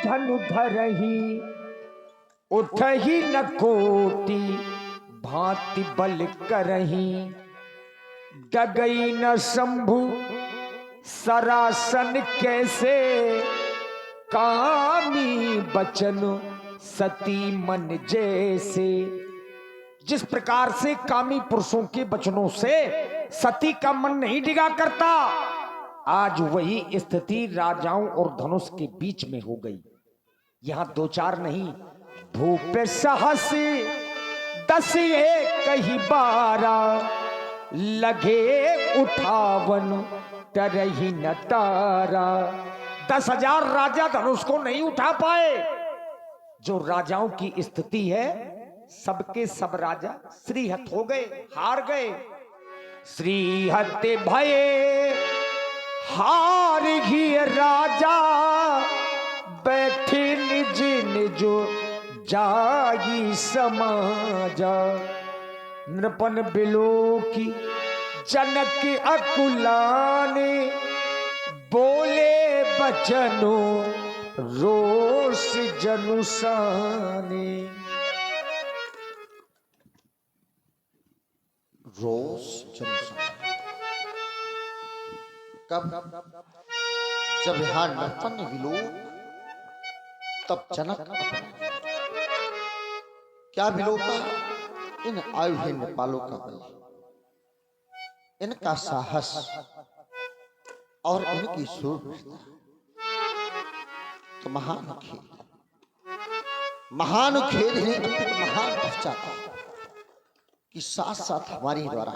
धनु धरही, उठही न कोटि भांति बल करही। डगई न शंभु सरासन कैसे, कामी बचन सती मन जैसे। जिस प्रकार से कामी पुरुषों के वचनों से सती का मन नहीं डिगा करता, आज वही स्थिति राजाओं और धनुष के बीच में हो गई। यहां दो चार नहीं, भूप सहस 10 कही 12, लगे उठावन तरही न तारा। 10,000 राजा धनुष को नहीं उठा पाए। जो राजाओं की स्थिति है, सबके सब राजा श्रीहत हो गए, हार गए। श्रीहत भये हार ही राजा, बैठे निज निज जागी समाजा। नृपन बिलोकी जनक अकुलाने, बोले बचनो रोष जनुसाने। रोष जनुसाने कब? जब यहां नर्तन विलोक, तब जनक क्या विलोका? इन आयुहीन नेपालों का बल, इनका साहस और इनकी शूरवीरता। तो महान खेल, महान खेल ही महान पहुंचाता कि साथ साथ हमारी द्वारा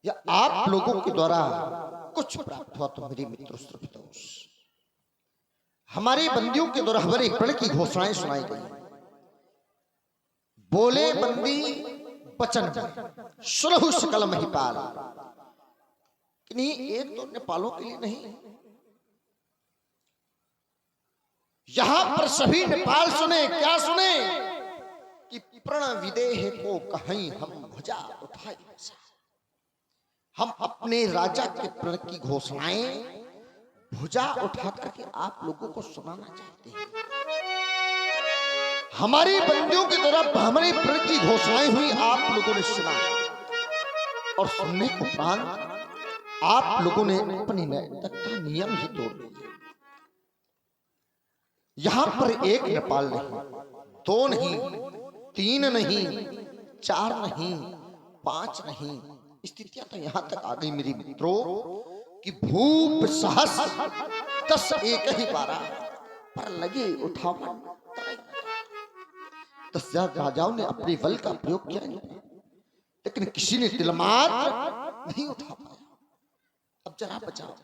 या आप लोगों के द्वारा कुछ प्राप्त हुआ तो मेरे मित्रों श्रोताओं, हमारे बंदियों के द्वारा हमारे प्रण की घोषणाएं सुनाई गई। बोले बंदी बचन सुलहु सकल महिपाल। नहीं, एक तो नेपालों के लिए नहीं, यहां पर सभी नेपाल सुने। क्या सुने? कि प्रण विदेह को कहीं हम भुजा उठाए। हम अपने राजा के प्रण की घोषणाएं भुजा उठा करके आप लोगों को सुनाना चाहते हैं। हमारी बंदियों के द्वारा हमारी प्रण की घोषणाएं हुई, आप लोगों ने सुना और सुनने के उपरांत आप लोगों ने अपनी नैतिकता नियम ही तोड़ दिए। यहां पर एक नेपाल नहीं, 2 नहीं, 3 नहीं, 4 नहीं, 5 नहीं, स्थितियां तो यहां तक आ गई मेरे मित्रों कि भूप सहस 10 एक ही 12 पर लगे उठावन। 10,000 राजाओं ने अपने बल का प्रयोग किया, लेकिन किसी ने तिल मात्र नहीं उठा पाया। अब जरा बचाओ,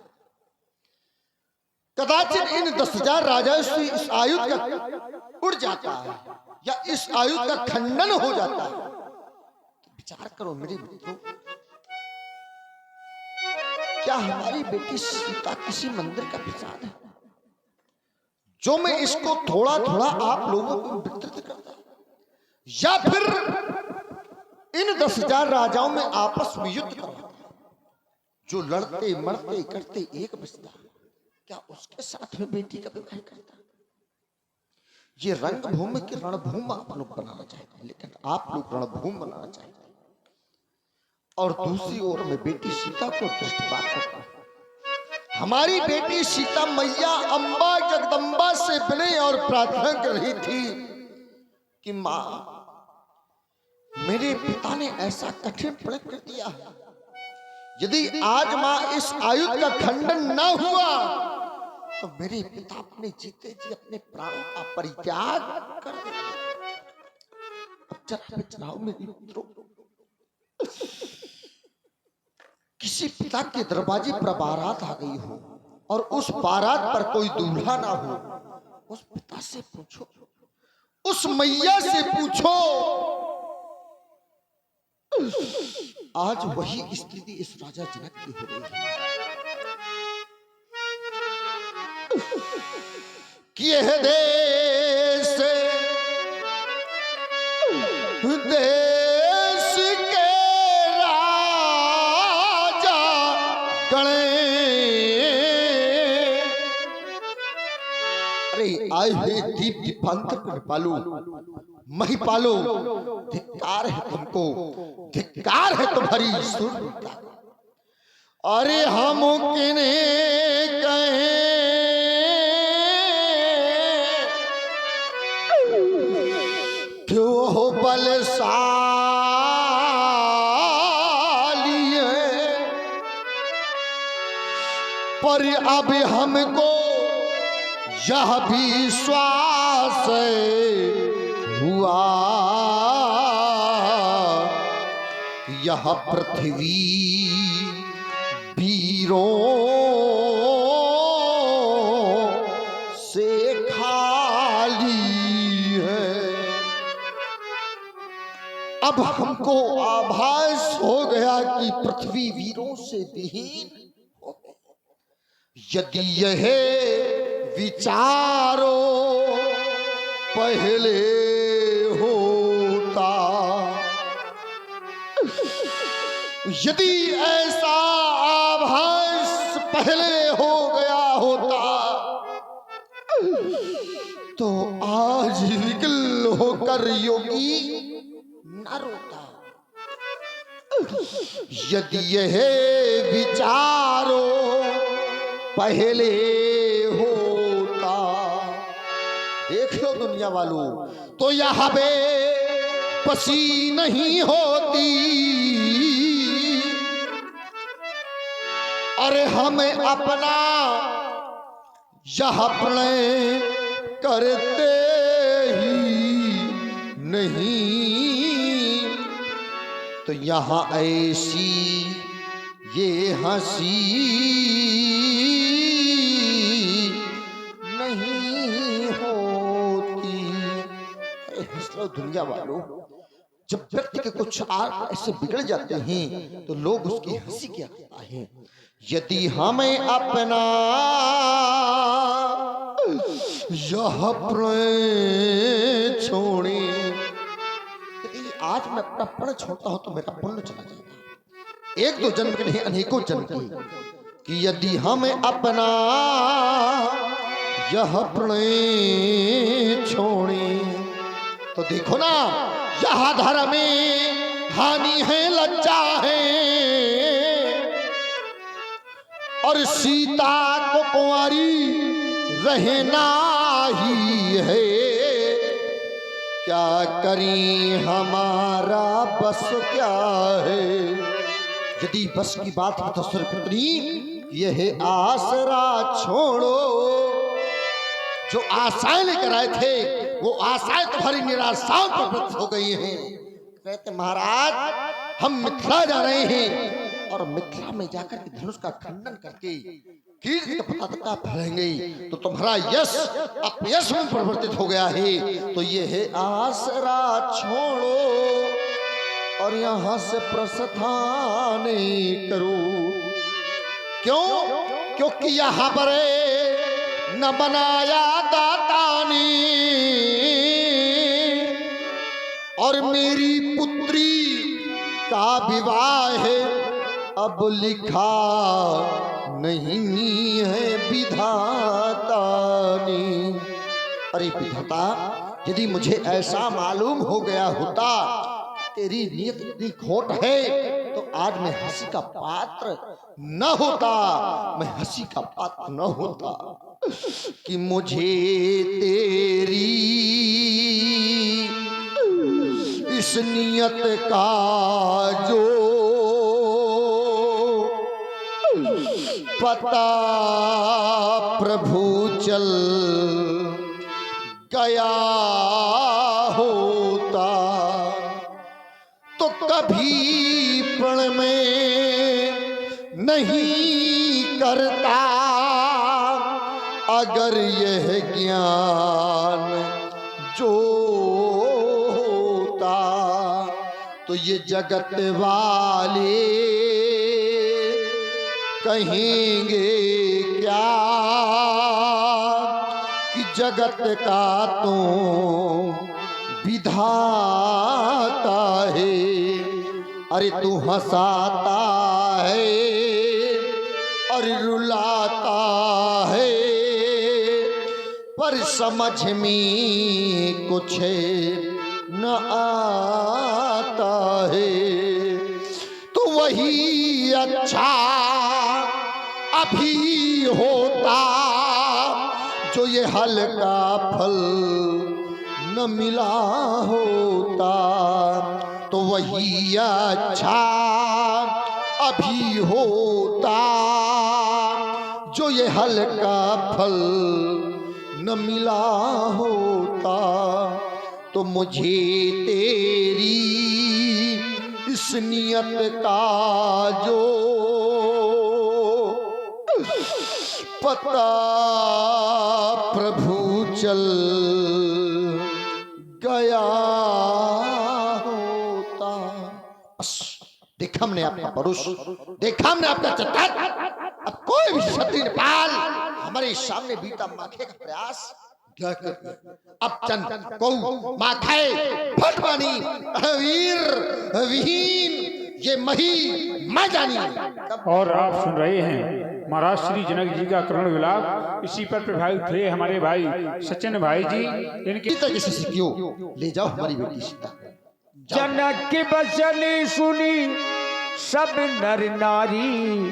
कदाचित इन 10,000 राजाओं से इस आयुध का उड़ जाता है या इस आयुध का खंडन हो जाता है। तो विचार करो मेरे मित्रों, क्या हमारी बेटी सीता किसी मंदिर का प्रसाद है जो मैं इसको थोड़ा थोड़ा आप लोगों को वितरित करता, या फिर इन 10,000 राजाओं में आपस में युद्ध करता जो लड़ते मरते करते एक बचता, क्या उसके साथ में बेटी का विवाह करता? ये रंगभूमि की रणभूमि आप लोग बनाना चाहते हैं, लेकिन आप लोग रणभूमि बनाना चाहते हैं। और दूसरी ओर में बेटी सीता को दृष्टिपात करता हूं। हमारी बेटी सीता मैया अंबा जगदंबा से विनय और प्रार्थना कर रही थी कि मां, मेरे पिता ने ऐसा कठिन प्रण कर दिया है, यदि आज मां इस आयुध का खंडन न हुआ तो मेरे पिता अपने जीते जी अपने प्राणों का परित्याग कर देंगे। अब जरा विचारो मेरे मित्रों, किसी पिता के दरवाजे पर बारात आ गई हो और उस बारात पर कोई दूल्हा ना हो, उस पिता से पूछो, उस मैया से पूछो, आज वही स्थिति इस राजा जनक की हो रही है कि यह देश देश के राजा गणे अरे आए हुए दीप दीपांतर को पालो, महिपालो, धिक्कार है तुमको, धिक्कार है तुम्हारी शूरवीरता। अरे हम किने कहें क्यों हो बलशाली है, पर अब हमको यह विश्वास हुआ कि यह पृथ्वी वीरों से खाली है। अब हमको आभास हो गया कि पृथ्वी वीरों से विहीन हो गई। यदि यह विचारो पहले होता, यदि ऐसा आभास पहले हो गया होता तो आज विकल होकर योगी न रोता। यदि यह विचारो पहले होता, देख लो दुनिया वालों, तो यहाँ पे बसी नहीं होती। अरे हमें अपना यह प्रणय करते ही नहीं, तो यहाँ ऐसी ये हंसी नहीं होती। अरे हंस लो दुनिया वालों, जब व्यक्ति के कुछ ऐसे बिगड़ जाते हैं तो लोग उसकी हंसी क्या करता है। यदि हमें अपना यह प्रण छोड़े, आज मैं अपना प्रण छोड़ता हूं तो मेरा पुण्य चला जाएगा, एक दो जन्म के नहीं अनेकों जन्म के। कि यदि हमें अपना यह प्रण छोड़े, तो देखो ना यह धर्म में हानि है, लज्जा है, और सीता को कुंवारी रहना ही है। क्या करें हमारा बस क्या है। यदि बस की बात है तो सुरपुत्री यह आसरा छोड़ो। जो आशाएं लेकर आए थे वो आशाएं तुम्हारी निराशाओं पर वृद्ध हो गई हैं। कहते महाराज हम मिथिला जा रहे हैं और मिथिला में जाकर के धनुष का खंडन करके कीर्ति का पताका फहराएंगे, तो तुम्हारा यश अपयश में परिवर्तित हो गया है। तो ये है आसरा छोड़ो और यहाँ से प्रस्थान करो। क्यों? क्योंकि यहाँ पर न बनाया दाता ने और मेरी पुत्री का विवाह है अब लिखा नहीं है विधाता ने। अरे विधाता, यदि मुझे ऐसा मालूम हो गया होता तेरी नियत इतनी खोट है तो आज मैं हंसी का पात्र न होता, मैं हंसी का पात्र न होता। कि मुझे तेरी इस नियत का जो पता प्रभु चल गया होता तो कभी प्रण में नहीं करता। अगर यह ज्ञान जो होता तो ये जगत वाले कहेंगे क्या कि जगत का तो विधाता है। अरे तू हंसाता है और रुलाता है पर समझ में कुछ न आता है, तो वही अच्छा अभी होता जो ये हल्का फल न मिला होता, तो वही अच्छा अभी होता जो ये हल्का फल न मिला होता। तो मुझे तेरी इस नियत का जो पता प्रभु चल गया होता। बस देखा हमने आपका परुष, देखा हमने आपका चट्टान। अब कोई भी क्षत्रिय नेपाल हमारे सामने बीता माखे का प्रयास क्या कर, अब चंद को माखाए फटवानी वीर विहीन ये मही मैं जानी। और आप सुन रहे हैं महाराज श्री जनक जी का करुण विलाप। इसी पर प्रभावित हुए हमारे भाई सचिन भाई जी, इनके किसी से क्यों ले जाओ हमारी बेटी सीता। जनक की बचन सुनी सब नर नारी,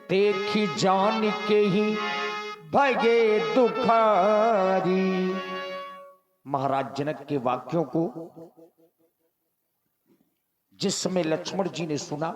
देखी जान के ही भगे दुखारी। महाराज जनक के वाक्यों को जिस समय लक्ष्मण जी ने सुना,